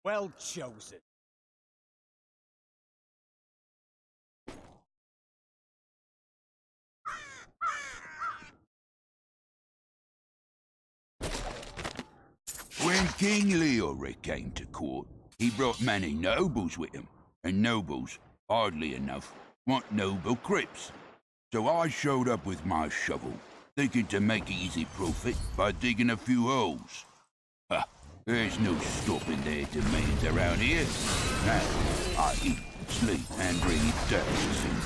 Well chosen. When King Leoric came to court, he brought many nobles with him, and nobles, oddly enough, want noble crypts. So I showed up with my shovel, thinking to make easy profit by digging a few holes. There's no stopping their demands around here. Now, I eat, sleep, and breathe dirty sins.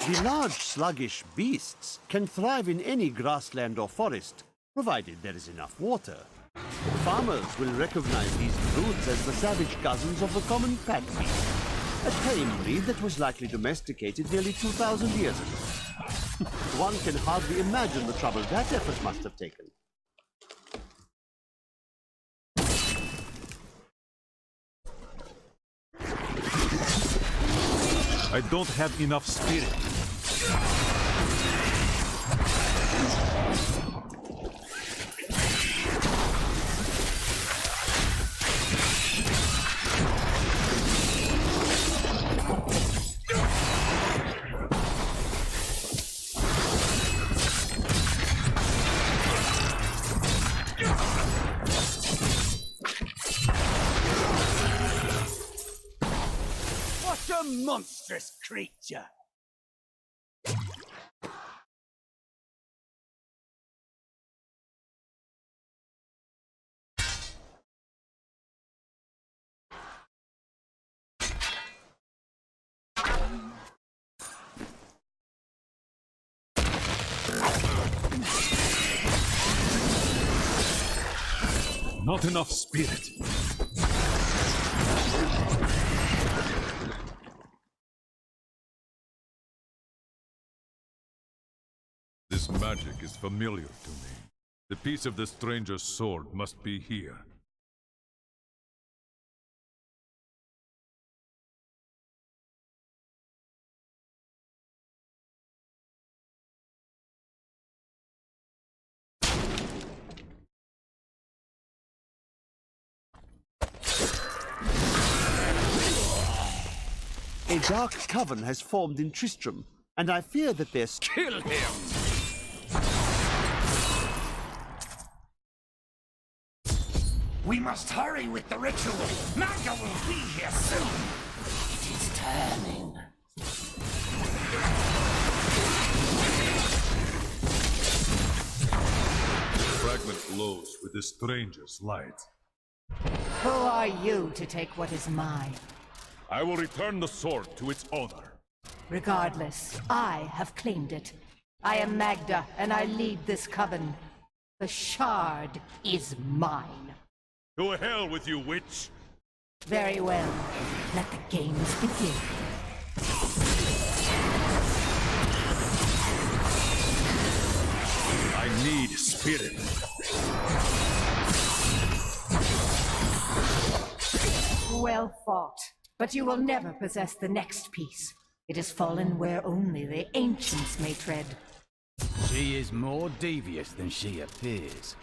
The large sluggish beasts can thrive in any grassland or forest, provided there is enough water. Farmers will recognize these brutes as the savage cousins of the common pack beast, a tame breed that was likely domesticated nearly 2,000 years ago. One can hardly imagine the trouble that effort must have taken. I don't have enough spirit. What a monstrous creature! Not enough spirit. This magic is familiar to me. The piece of the stranger's sword must be here. A dark coven has formed in Tristram, and I fear that their Kill him! We must hurry with the ritual. Magda will be here soon. It is turning. The fragment glows with the stranger's light. Who are you to take what is mine? I will return the sword to its owner. Regardless, I have claimed it. I am Magda, and I lead this coven. The shard is mine. To hell with you, witch! Very well. Let the games begin. I need spirit. Well fought. But you will never possess the next piece. It has fallen where only the ancients may tread. She is more devious than she appears.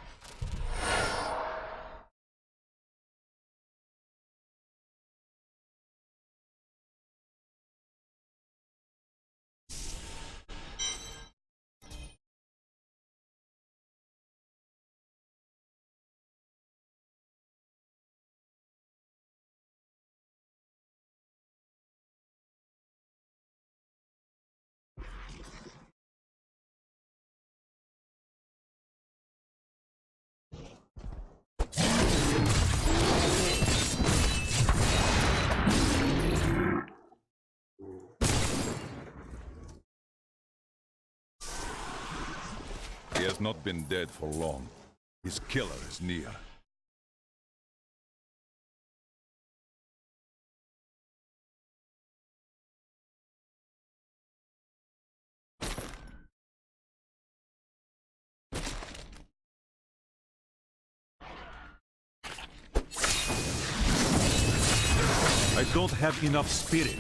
He has not been dead for long. His killer is near. don't have enough spirit.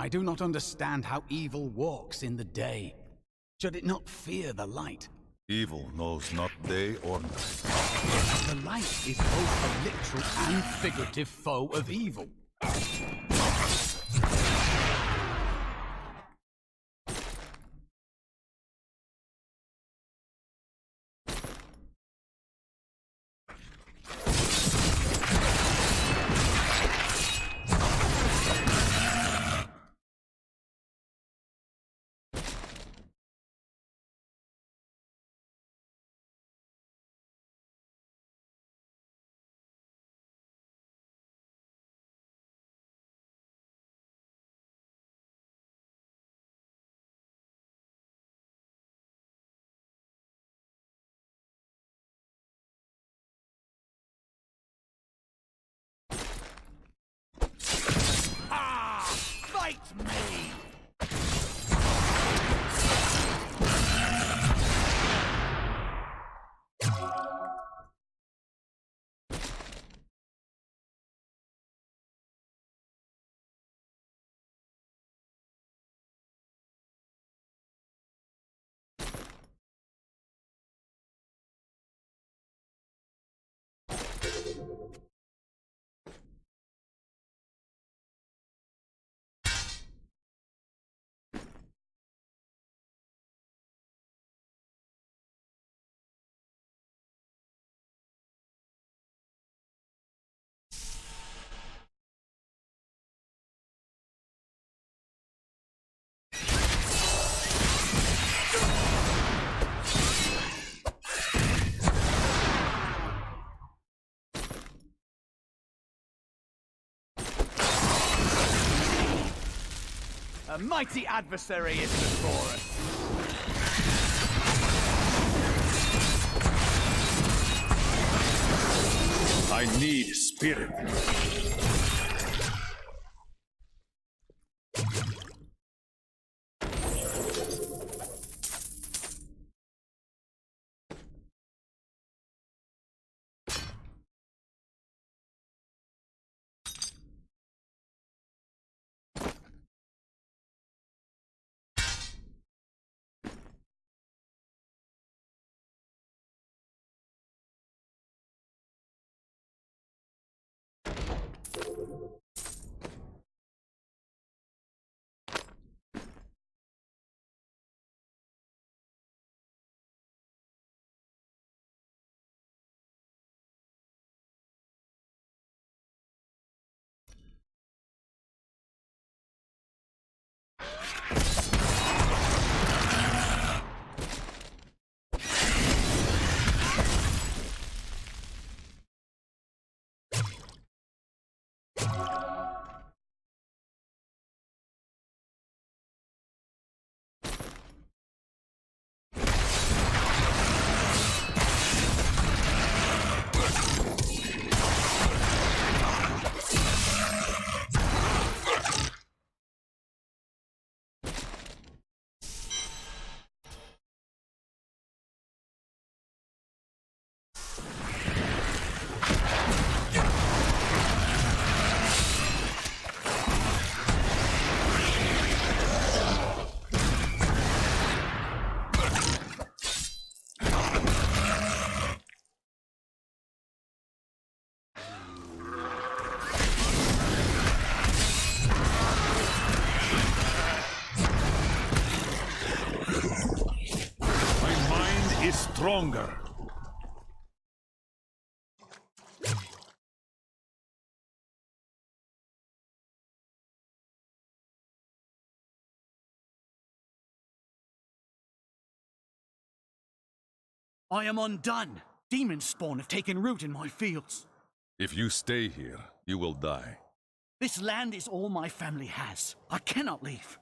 I do not understand how evil walks in the day. Should it not fear the light? Evil knows not day or night. The light is both a literal and figurative foe of evil. Fight me! A mighty adversary is before us. I need spirit. stronger. I am undone. Demon spawn have taken root in my fields. If you stay here, you will die. This land is all my family has. I cannot leave.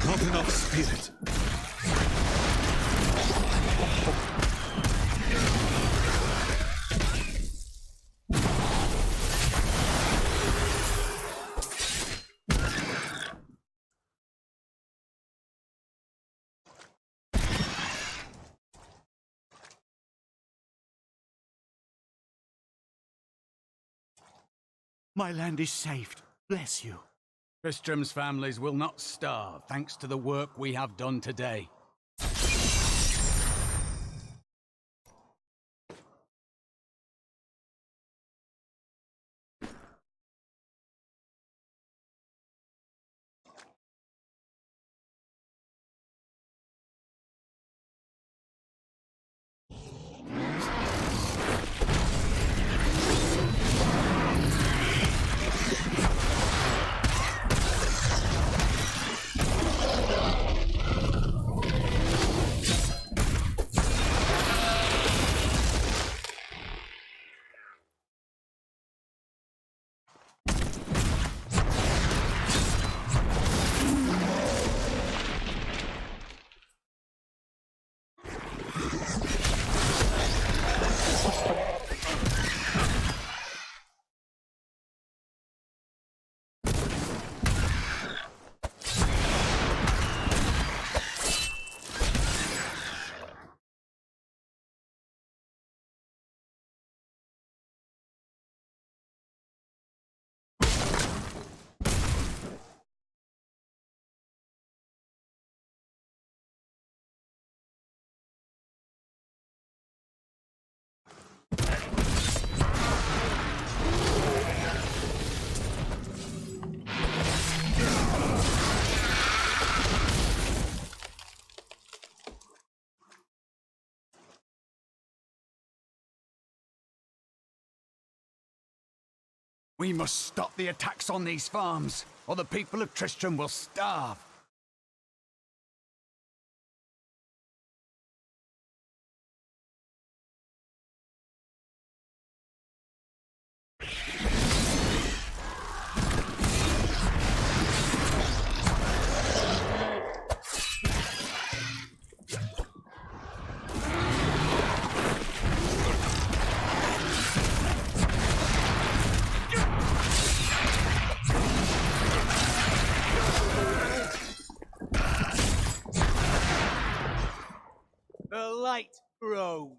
Not enough spirit. My land is saved. Bless you. Tristram's families will not starve thanks to the work we have done today. We must stop the attacks on these farms, or the people of Tristram will starve. The light grows.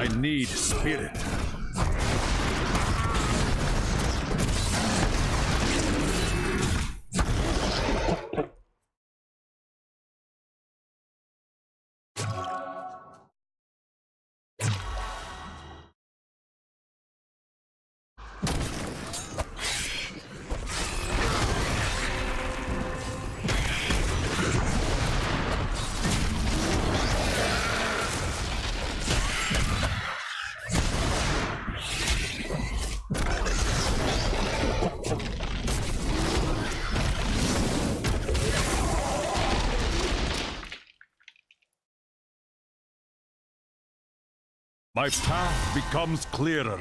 I need spirit. My path becomes clearer.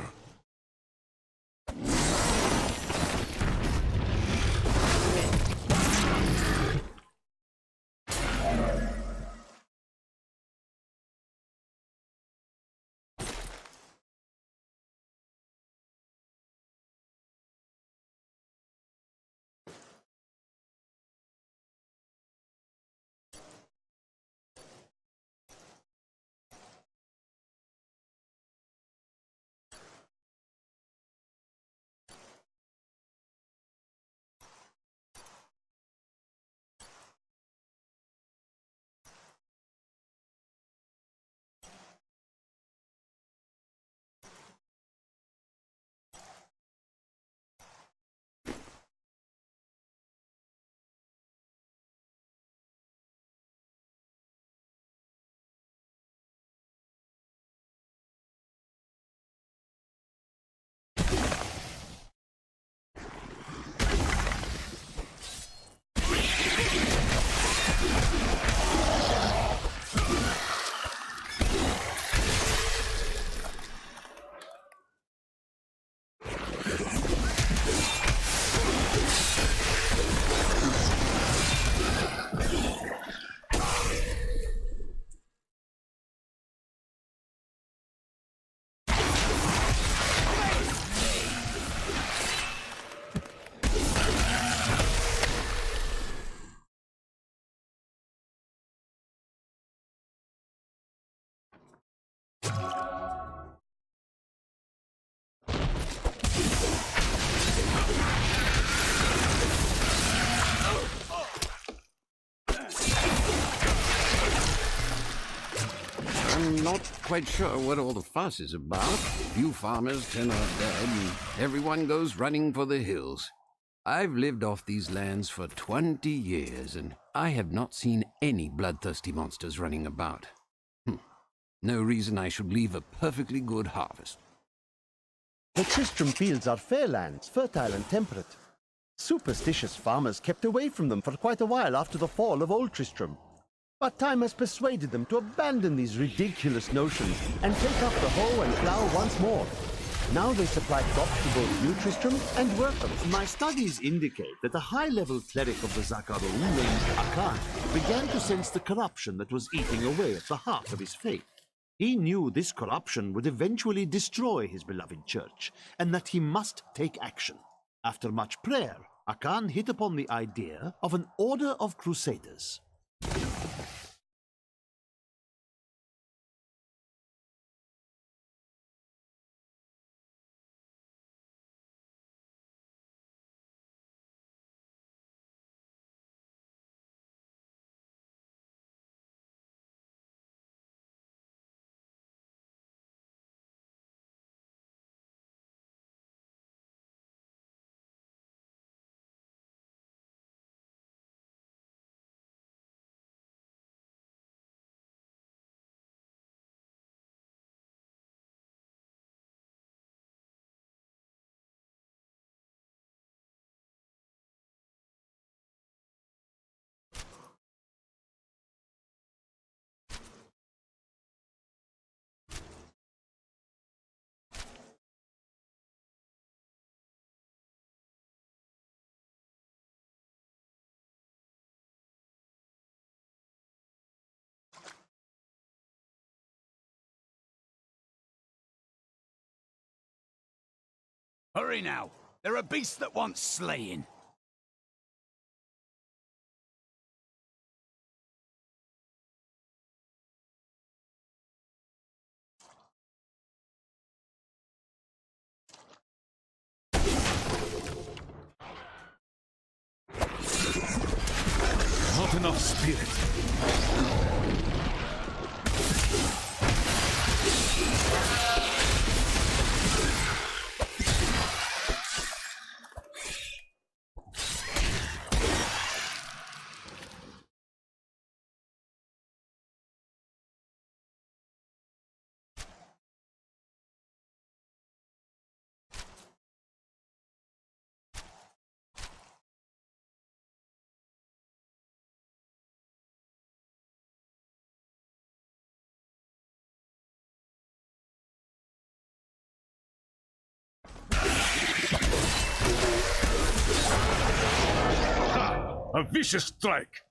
I'm not quite sure what all the fuss is about. Few farmers turn out dead, and everyone goes running for the hills. I've lived off these lands for 20 years, and I have not seen any bloodthirsty monsters running about. No reason I should leave a perfectly good harvest. The Tristram fields are fair lands, fertile and temperate. Superstitious farmers kept away from them for quite a while after the fall of Old Tristram. But time has persuaded them to abandon these ridiculous notions and take up the hoe and plough once more. Now they supply crops to both New Tristram and workers. My studies indicate that a high-level cleric of the Zakarum named Akan began to sense the corruption that was eating away at the heart of his faith. He knew this corruption would eventually destroy his beloved church, and that he must take action. After much prayer, Akan hit upon the idea of an order of crusaders. Hurry now! There are beasts that want slaying! enough spirit. A vicious strike!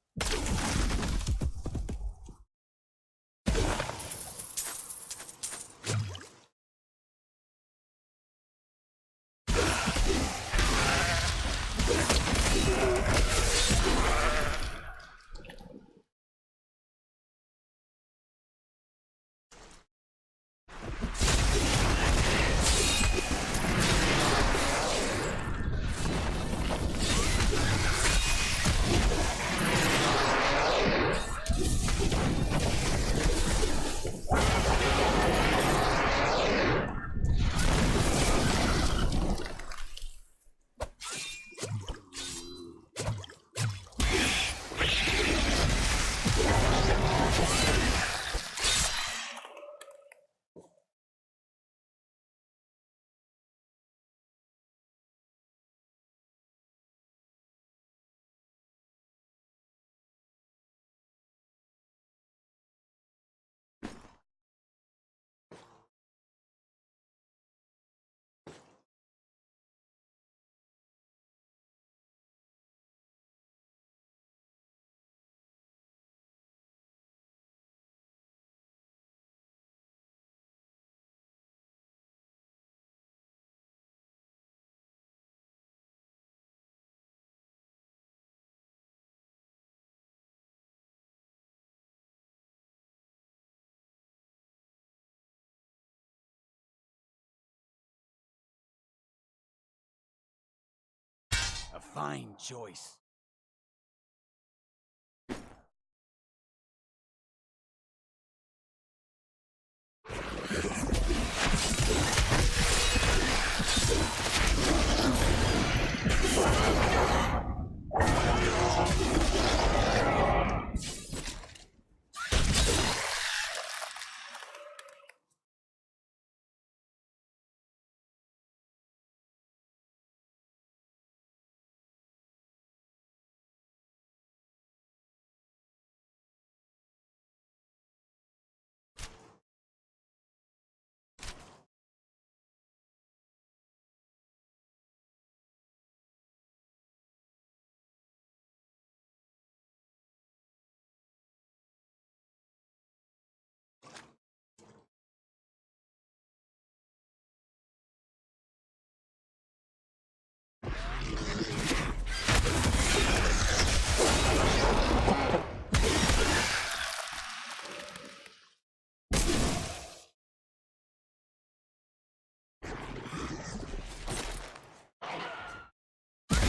A fine choice.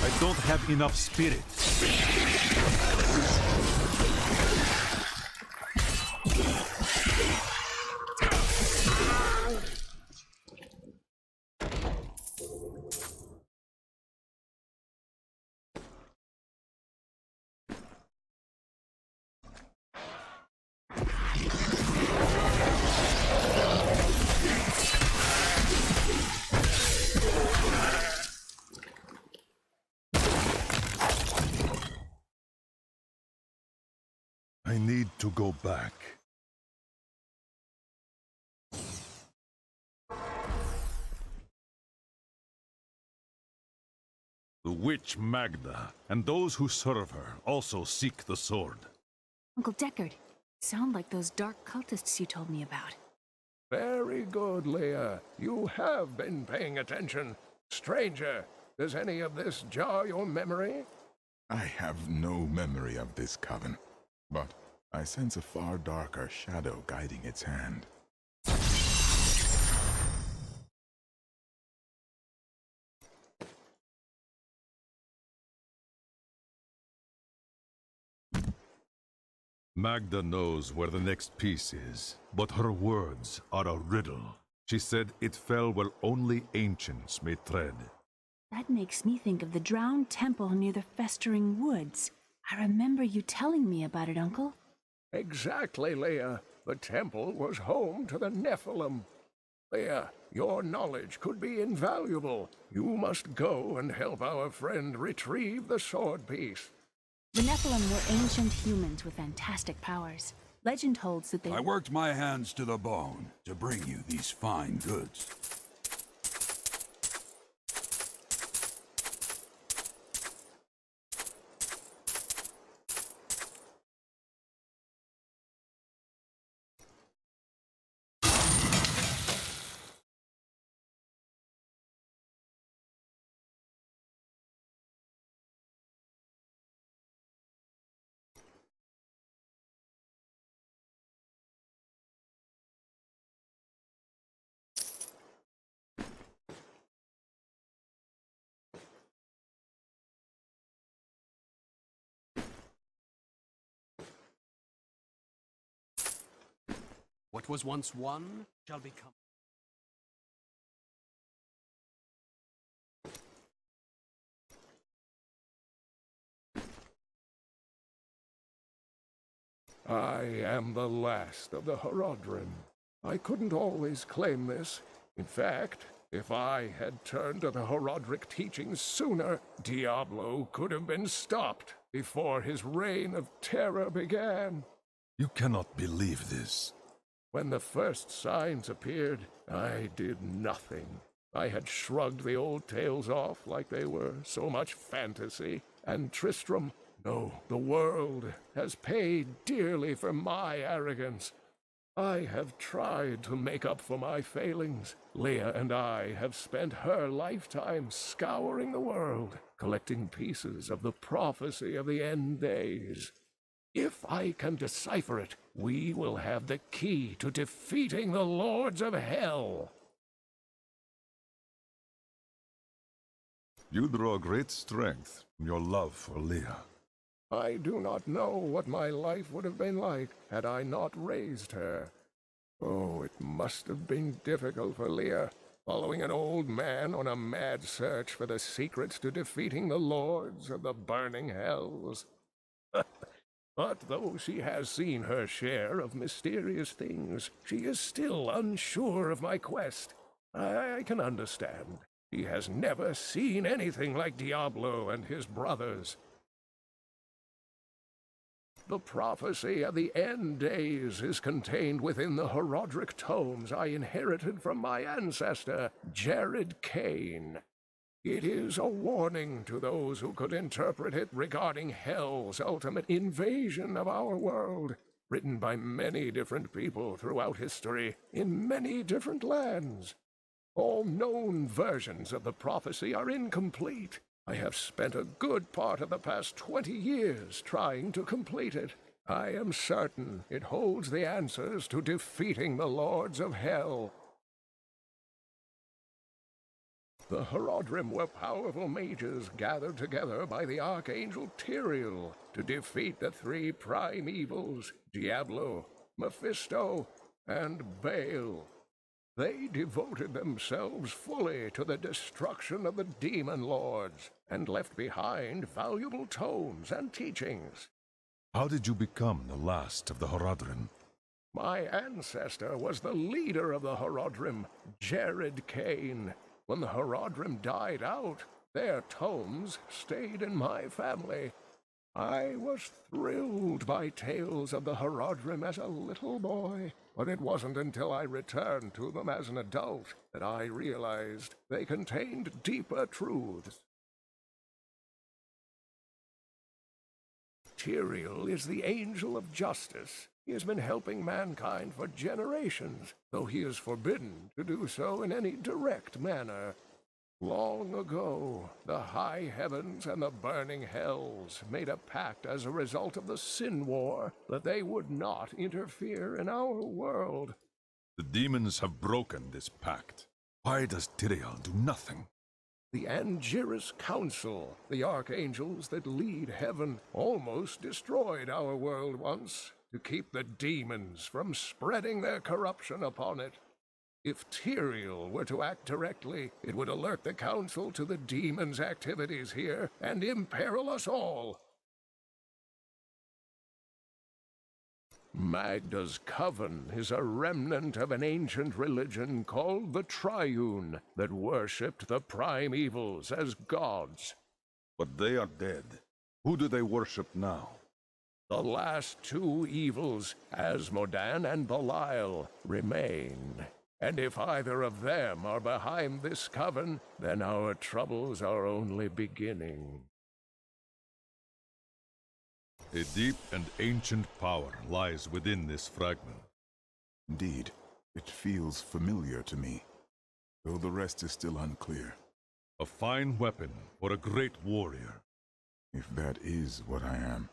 I don't have enough spirit. I need to go back. The witch Magda and those who serve her also seek the sword. Uncle Deckard, sound like those dark cultists you told me about. Very good, Leah. You have been paying attention. Stranger, does any of this jar your memory? I have no memory of this coven, but I sense a far darker shadow guiding its hand. Magda knows where the next piece is, but her words are a riddle. She said it fell where only ancients may tread. That makes me think of the drowned temple near the festering woods. I remember you telling me about it, Uncle. Exactly, Leia. The temple was home to the Nephilim. Leia, your knowledge could be invaluable. You must go and help our friend retrieve the sword piece. The Nephilim were ancient humans with fantastic powers. Legend holds that they... I worked my hands to the bone to bring you these fine goods. What was once one shall become. I am the last of the Horodrim. I couldn't always claim this. In fact, if I had turned to the Horodric teachings sooner, Diablo could have been stopped before his reign of terror began. You cannot believe this. When the first signs appeared, I did nothing. I had shrugged the old tales off like they were so much fantasy, and Tristram, no, the world, has paid dearly for my arrogance. I have tried to make up for my failings. Leia and I have spent her lifetime scouring the world, collecting pieces of the prophecy of the end days. If I can decipher it, we will have the key to defeating the Lords of Hell. You draw great strength from your love for Leia. I do not know what my life would have been like had I not raised her. Oh, it must have been difficult for Leia, following an old man on a mad search for the secrets to defeating the Lords of the Burning Hells. But though she has seen her share of mysterious things, she is still unsure of my quest. I can understand. She has never seen anything like Diablo and his brothers. The prophecy of the end days is contained within the Horodric tomes I inherited from my ancestor, Jared Kane. It is a warning to those who could interpret it regarding Hell's ultimate invasion of our world, written by many different people throughout history, in many different lands. All known versions of the prophecy are incomplete. I have spent a good part of the past 20 years trying to complete it. I am certain it holds the answers to defeating the Lords of Hell. The Horodrim were powerful mages gathered together by the Archangel Tyrael to defeat the three prime evils, Diablo, Mephisto, and Baal. They devoted themselves fully to the destruction of the demon lords and left behind valuable tomes and teachings. How did you become the last of the Horodrim? My ancestor was the leader of the Horodrim, Jared Kane. When the Horodrim died out, their tomes stayed in my family. I was thrilled by tales of the Horodrim as a little boy, but it wasn't until I returned to them as an adult that I realized they contained deeper truths. Tyrael is the angel of justice. He has been helping mankind for generations, though he is forbidden to do so in any direct manner. Long ago, the high heavens and the burning hells made a pact as a result of the Sin War that they would not interfere in our world. The demons have broken this pact. Why does Tyrael do nothing? The Angiris Council, the archangels that lead heaven, almost destroyed our world once. to keep the demons from spreading their corruption upon it. If Tyrael were to act directly, it would alert the Council to the demons' activities here and imperil us all. Magda's coven is a remnant of an ancient religion called the Triune that worshipped the prime evils as gods. But they are dead. Who do they worship now? The last two evils, Asmodan and Belial, remain. And if either of them are behind this coven, then our troubles are only beginning. A deep and ancient power lies within this fragment. Indeed, it feels familiar to me, though the rest is still unclear. A fine weapon for a great warrior. If that is what I am,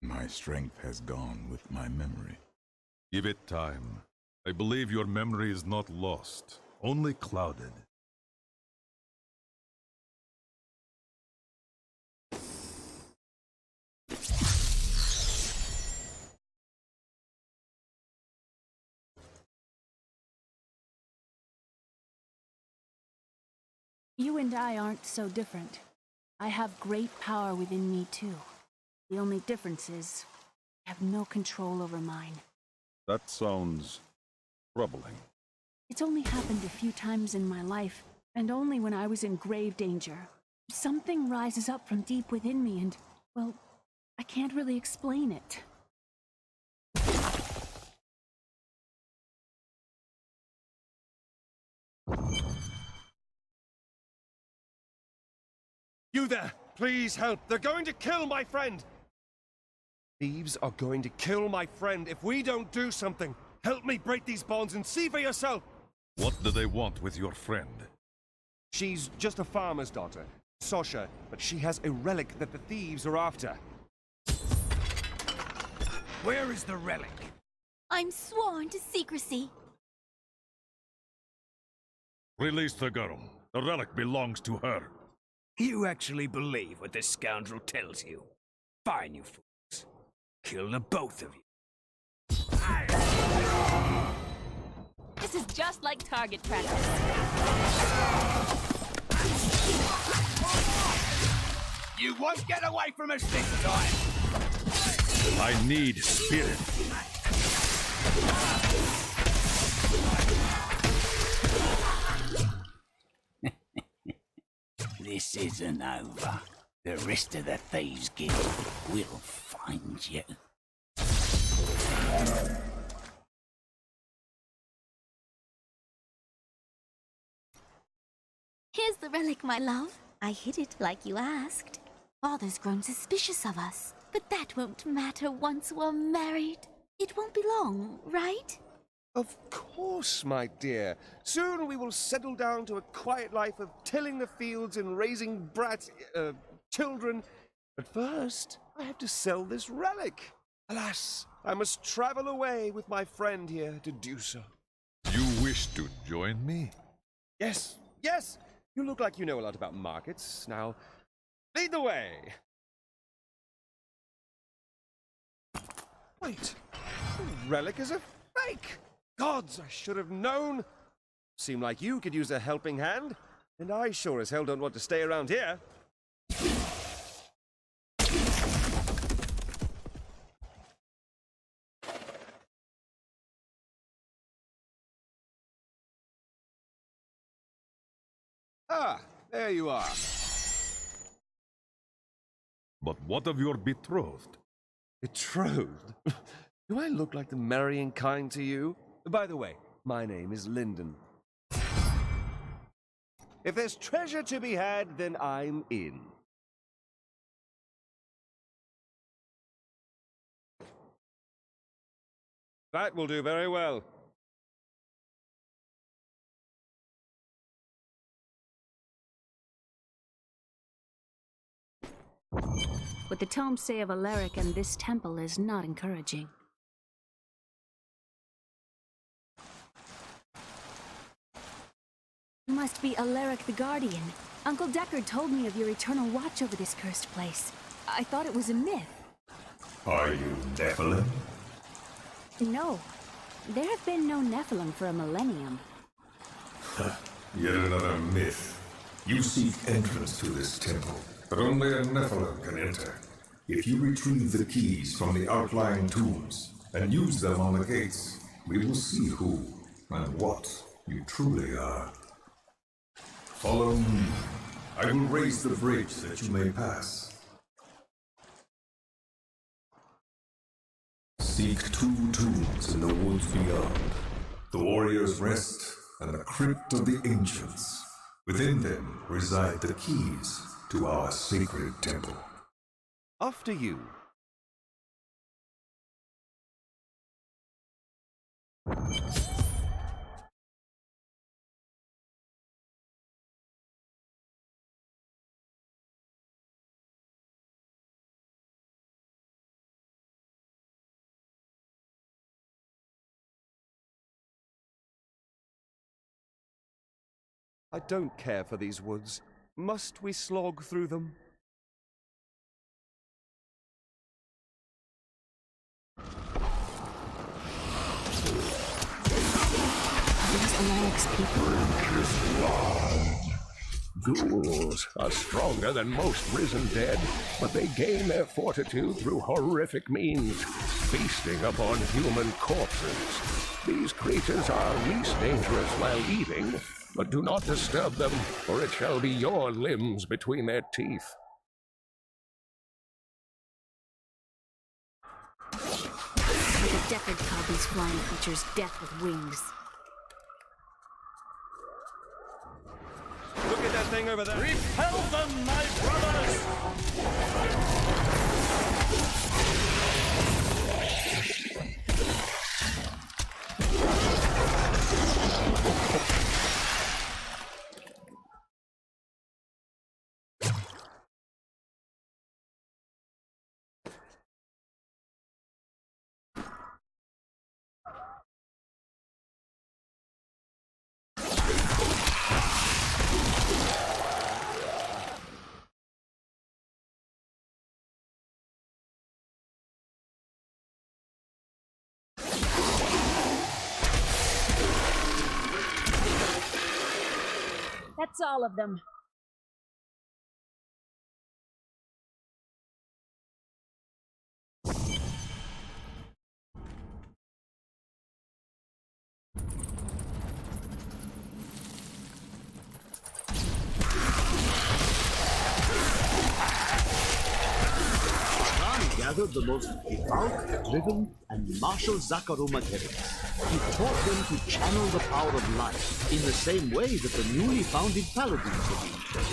my strength has gone with my memory. Give it time. I believe your memory is not lost, only clouded. You and I aren't so different. I have great power within me, too. The only difference is, I have no control over mine. That sounds troubling. It's only happened a few times in my life, and only when I was in grave danger. Something rises up from deep within me and, well, I can't really explain it. You there! Please help! They're going to kill my friend! Thieves are going to kill my friend if we don't do something! Help me break these bonds and see for yourself! What do they want with your friend? She's just a farmer's daughter, Sosha, but she has a relic that the thieves are after. Where is the relic? I'm sworn to secrecy. Release the girl. The relic belongs to her. You actually believe what this scoundrel tells you? Fine, you fools. Kill the both of you. This is just like target practice. You won't get away from us this time! I need spirit. This isn't over. The rest of the Thieves Guild will find you. Here's the relic, my love. I hid it like you asked. Father's grown suspicious of us, but that won't matter once we're married. It won't be long, right? Of course, my dear. Soon we will settle down to a quiet life of tilling the fields and raising children. But first, I have to sell this relic. Alas, I must travel away with my friend here to do so. You wish to join me? Yes, yes! You look like you know a lot about markets. Now, lead the way! Wait, the relic is a fake! Gods, I should have known! Seemed like you could use a helping hand, and I sure as hell don't want to stay around here. Ah, there you are. But what of your betrothed? Betrothed? Do I look like the marrying kind to you? By the way, my name is Lyndon. If there's treasure to be had, then I'm in. That will do very well. What the tomes say of Alaric and this temple is not encouraging. You must be Alaric the Guardian. Uncle Deckard told me of your eternal watch over this cursed place. I thought it was a myth. Are you Nephilim? No. There have been no Nephilim for a millennium. Yet another myth. You seek entrance to this temple, but only a Nephilim can enter. If you retrieve the keys from the outlying tombs and use them on the gates, we will see who and what you truly are. Follow me. I will raise the bridge that you may pass. Seek 2 tombs in the woods beyond. The warrior's rest and the crypt of the ancients. Within them reside the keys to our sacred temple. After you. I don't care for these woods. Must we slog through them? These Alaric's people. Ghouls are stronger than most risen dead, but they gain their fortitude through horrific means, feasting upon human corpses. These creatures are least dangerous while eating, but do not disturb them, or it shall be your limbs between their teeth. Like a Deckard called these flying creatures death with wings. Look at that thing over there! Repel them, my brothers! That's all of them. Gathered the most devout, driven, and martial Zakarum adherents. He taught them to channel the power of light in the same way that the newly founded paladins were being trained.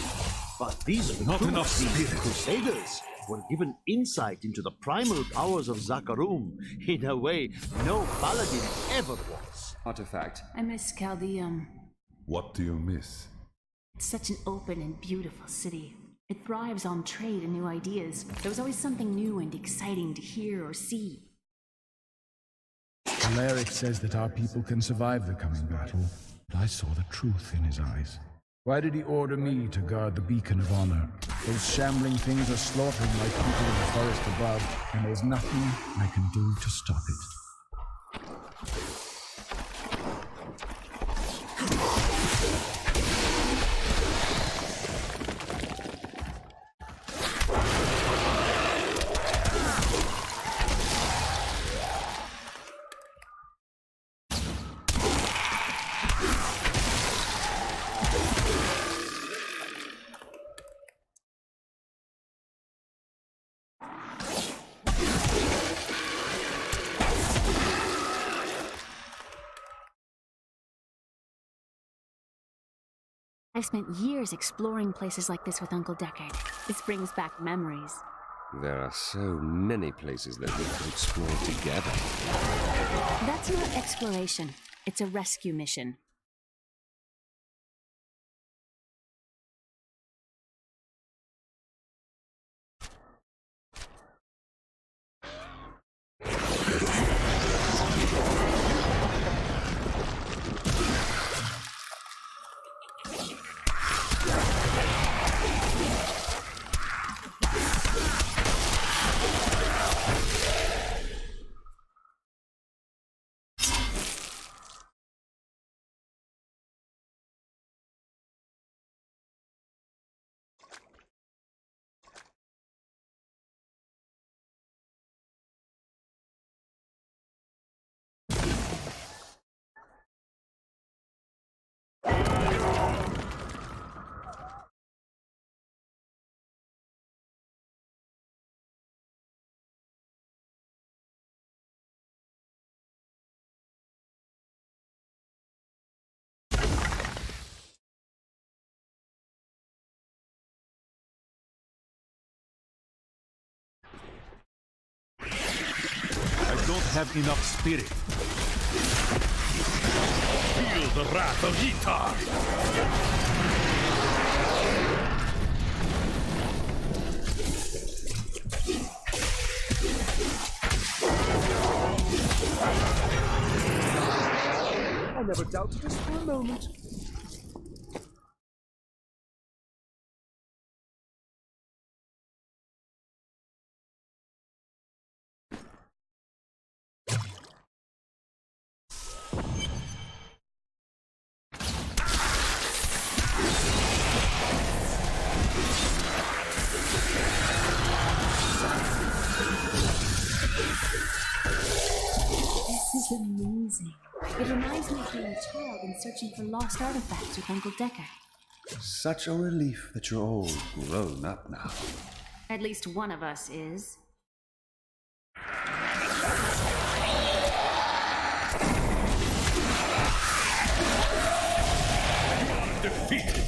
But these Not enough these spirit. crusaders were given insight into the primal powers of Zakarum in a way no paladin ever was. Artifact. I miss Chaldeum. What do you miss? It's such an open and beautiful city. It thrives on trade and new ideas. There was always something new and exciting to hear or see. Alaric says that our people can survive the coming battle, but I saw the truth in his eyes. Why did he order me to guard the beacon of honor? Those shambling things are slaughtering my people in the forest above, and there's nothing I can do to stop it. I've spent years exploring places like this with Uncle Deckard. This brings back memories. There are so many places that we could explore together. That's not exploration. It's a rescue mission. don't have enough spirit. Feel the wrath of Yitar! I never doubted this for a moment. This is amazing. It reminds me of being a child and searching for lost artifacts with Uncle Decker. Such a relief that you're all grown up now. At least one of us is. Defeated!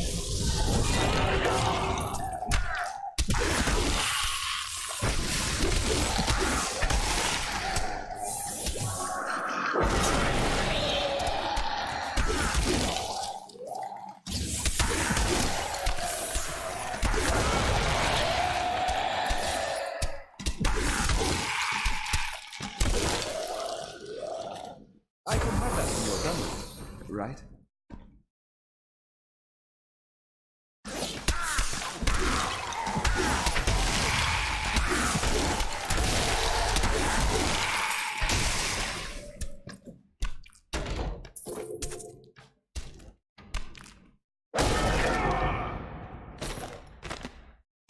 I can have that when you're done with it, right?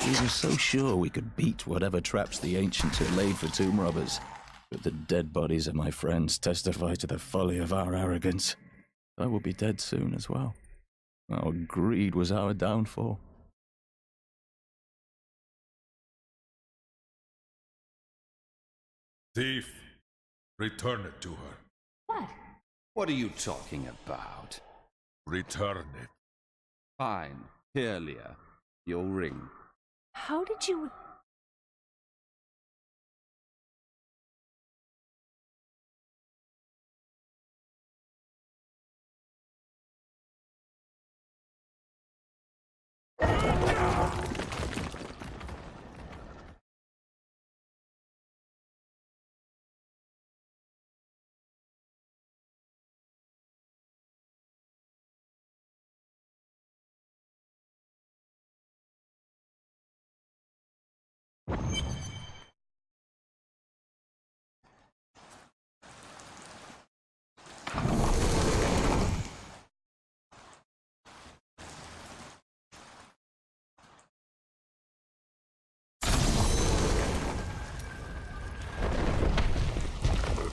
We were so sure we could beat whatever traps the ancients had laid for tomb robbers. But the dead bodies of my friends testify to the folly of our arrogance. I will be dead soon as well. Our greed was our downfall. Thief, return it to her. What? What are you talking about? Return it. Fine. Here, Leah. Your ring. How did you...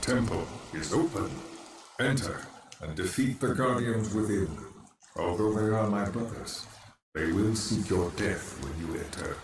The temple is open. Enter and defeat the guardians within. Although they are my brothers, they will seek your death when you enter.